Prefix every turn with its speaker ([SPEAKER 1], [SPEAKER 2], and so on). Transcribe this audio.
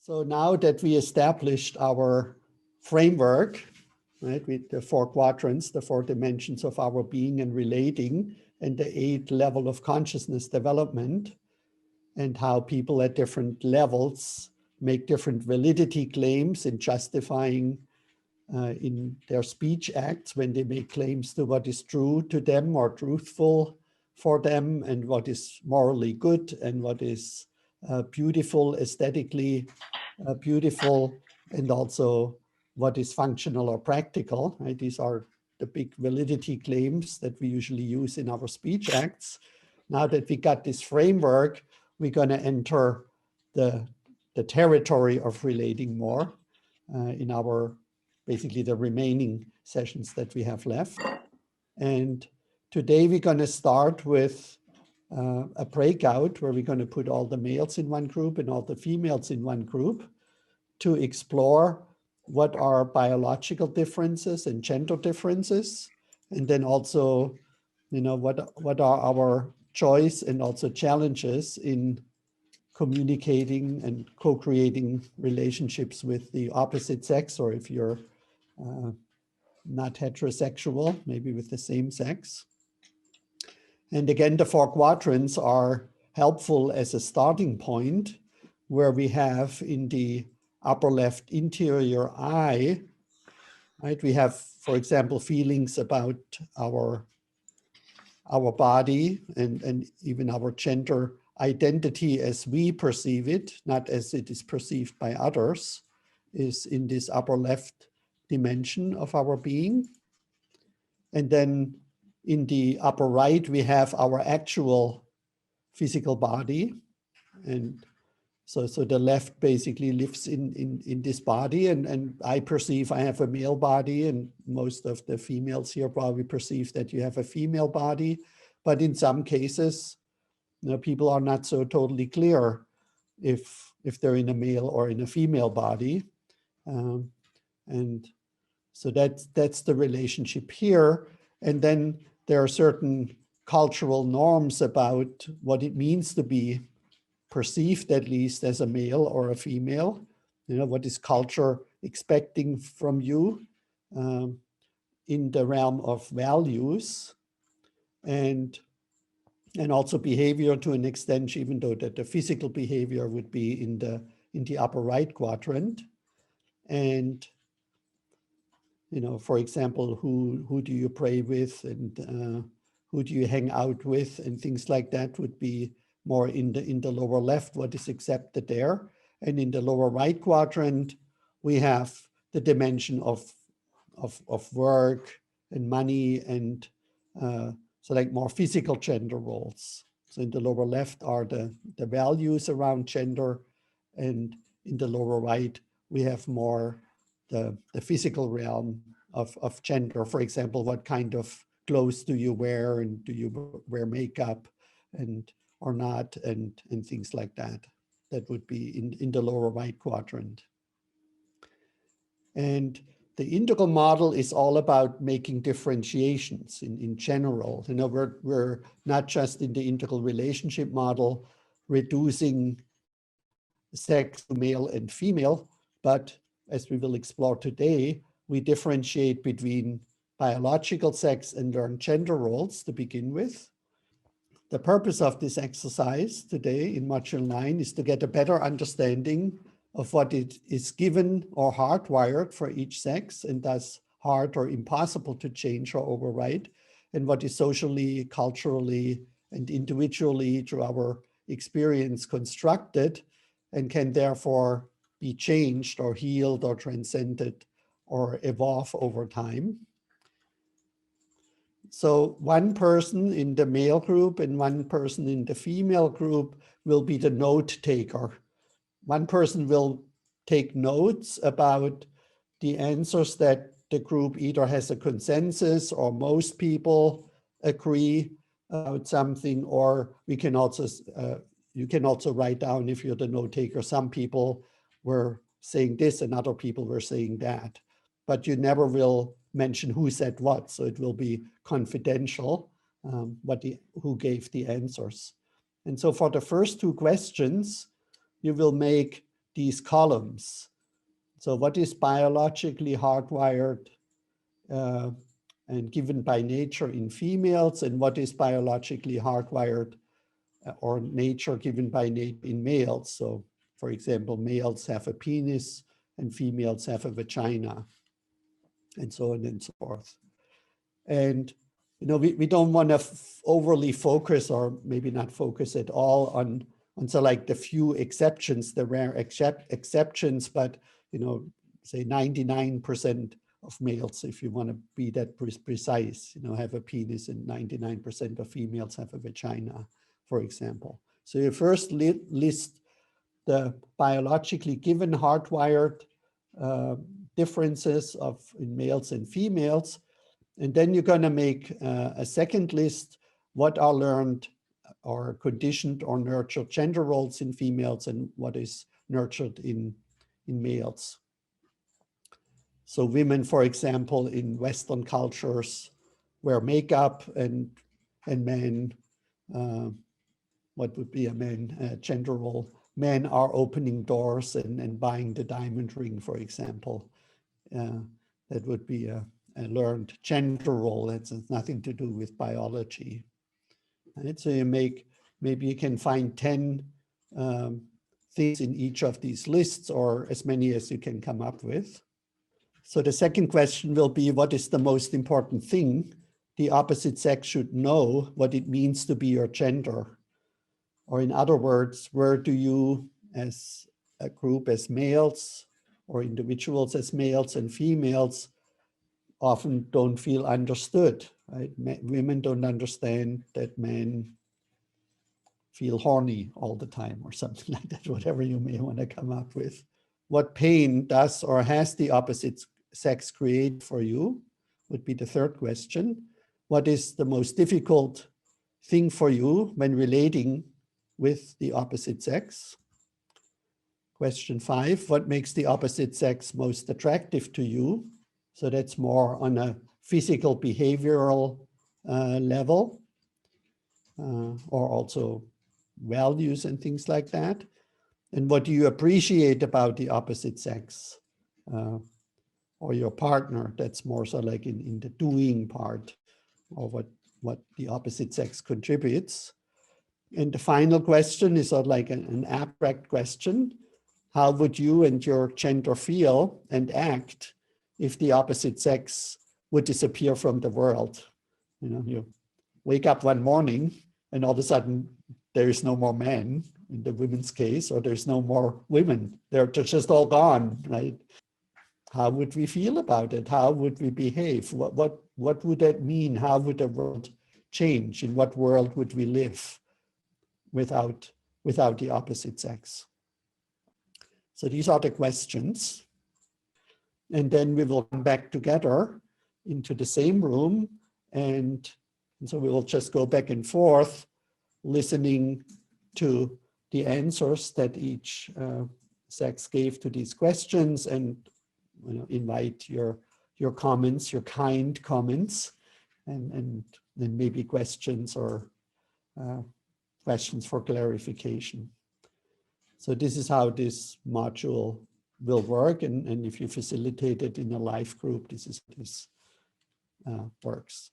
[SPEAKER 1] So now that we established our framework, right, with the 4 quadrants, the 4 dimensions of our being and relating, and the 8 level of consciousness development, and how people at different levels make different validity claims in justifying in their speech acts when they make claims to what is true to them or truthful for them, and what is morally good and what is beautiful, aesthetically beautiful, and also what is functional or practical, right? These are the big validity claims that we usually use in our speech acts. Now that we got this framework, we're going to enter the territory of relating more in our, basically the remaining sessions that we have left. And today we're going to start with a breakout where we're going to put all the males in one group and all the females in one group to explore what are biological differences and gender differences, and then also, you know, what are our choice and also challenges in communicating and co-creating relationships with the opposite sex, or if you're not heterosexual, maybe with the same sex. And again, the 4 quadrants are helpful as a starting point, where we have in the upper left interior eye, right? We have, for example, feelings about our body and even our gender identity as we perceive it, not as it is perceived by others, is in this upper left dimension of our being. And then in the upper right, we have our actual physical body. And so the left basically lives in this body, and I perceive I have a male body, and most of the females here probably perceive that you have a female body. But in some cases, you know, people are not so totally clear if they're in a male or in a female body. And so that's the relationship here. And then there are certain cultural norms about what it means to be perceived, at least, as a male or a female. You know, what is culture expecting from you in the realm of values, and also behavior to an extent, even though that the physical behavior would be in the upper right quadrant. And, you know, for example, who do you pray with, and who do you hang out with, and things like that would be more in the lower left, what is accepted there. And in the lower right quadrant, we have the dimension of work and money, and so like more physical gender roles. So in the lower left are the values around gender, and in the lower right, we have more the physical realm of gender. For example, what kind of clothes do you wear, and do you wear makeup and or not, and things like that. That would be in the lower right quadrant. And the integral model is all about making differentiations in general. You know, we're not just in the integral relationship model reducing sex to male and female, but as we will explore today, we differentiate between biological sex and learned gender roles to begin with. The purpose of this exercise today in Module 9 is to get a better understanding of what it is given or hardwired for each sex, and thus hard or impossible to change or override, and what is socially, culturally, and individually through our experience constructed, and can therefore be changed or healed or transcended or evolve over time. So one person in the male group and one person in the female group will be the note taker. One person will take notes about the answers that the group either has a consensus or most people agree about something, or we can also, you can also write down, if you're the note taker, some people were saying this and other people were saying that, but you never will mention who said what, so it will be confidential who gave the answers. And so for the first 2 questions, you will make these columns. So what is biologically hardwired and given by nature in females, and what is biologically hardwired or nature given by nature in males? So for example, males have a penis and females have a vagina, and so on and so forth. And we don't want to overly focus, or maybe not focus at all, on so like the few exceptions, the rare exceptions, but say 99% of males, if you want to be that precise, have a penis, and 99% of females have a vagina, for example. So you first list the biologically given hardwired differences in males and females, and then you're going to make a second list: what are learned or conditioned or nurtured gender roles in females, and what is nurtured in males. So women, for example, in Western cultures wear makeup, and men, what would be a man gender role? Men are opening doors and buying the diamond ring, for example. That would be a learned gender role. That has nothing to do with biology. Right? So maybe you can find 10 things in each of these lists, or as many as you can come up with. So the second question will be, what is the most important thing the opposite sex should know what it means to be your gender? Or in other words, where do you as a group, as males, or individuals as males and females, often don't feel understood, right? Women don't understand that men feel horny all the time, or something like that, whatever you may want to come up with. What pain does or has the opposite sex create for you would be the third question. What is the most difficult thing for you when relating with the opposite sex? Question 5, what makes the opposite sex most attractive to you? So that's more on a physical, behavioral level, or also values and things like that. And what do you appreciate about the opposite sex or your partner? That's more so like in the doing part, or what the opposite sex contributes. And the final question is sort of like an abstract question. How would you and your gender feel and act if the opposite sex would disappear from the world? You wake up one morning and all of a sudden there is no more men in the women's case, or there's no more women. They're just all gone, right? How would we feel about it? How would we behave? What would that mean? How would the world change? In what world would we live without the opposite sex? So these are the questions. And then we will come back together into the same room. And so we will just go back and forth, listening to the answers that each sex gave to these questions, and invite your comments, your kind comments, and then maybe questions or questions for clarification. So this is how this module will work, and if you facilitate it in a live group, this works.